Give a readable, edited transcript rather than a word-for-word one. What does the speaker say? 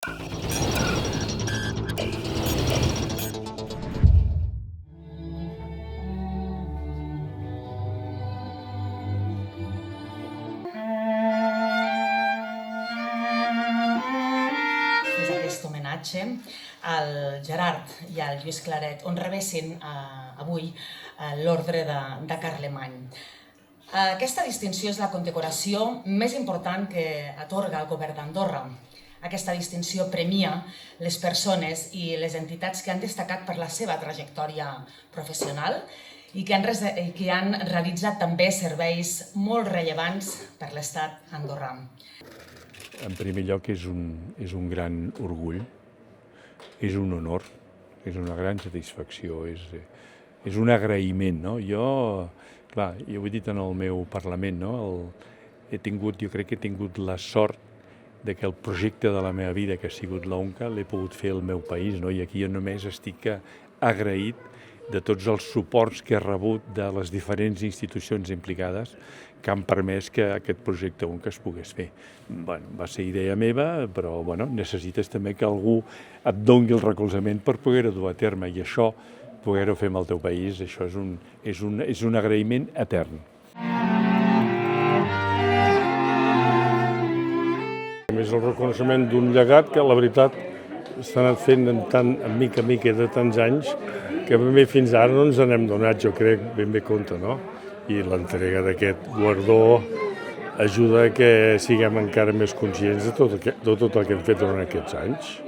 Fes aquest homenatge al Gerard i al Lluís Claret, on rebessin avui l'ordre de Carlemany. Aquesta distinció és la condecoració més important que atorga el govern d'Andorra. Aquesta distinció premia les persones i les entitats que han destacat per la seva trajectòria professional i que han realitzat també serveis molt rellevants per l'estat andorrà. En primer lloc, és un gran orgull, és un honor, és una gran satisfacció, és un agraïment. No? Jo ho he dit en el meu Parlament, no? Jo crec que he tingut la sort de que el projecte de la meva vida, que ha sigut l'ONCA, l'he pogut fer al meu país, no? I aquí jo només estic agraït de tots els suports que he rebut de les diferents institucions implicades que han permès que aquest projecte ONCA es pogués fer. Va ser idea meva, però necessites també que algú et doni el recolzament per poder-ho dur a terme, i això, poder-ho fer amb el teu país, això és un agraïment etern. És el reconeixement d'un llegat que, la veritat, s'ha anat fent en mica de tants anys que ben bé fins ara no ens n'hem donat, jo crec, ben bé compte, no? I l'entrega d'aquest guardó ajuda a que siguem encara més conscients de tot el que hem fet durant aquests anys.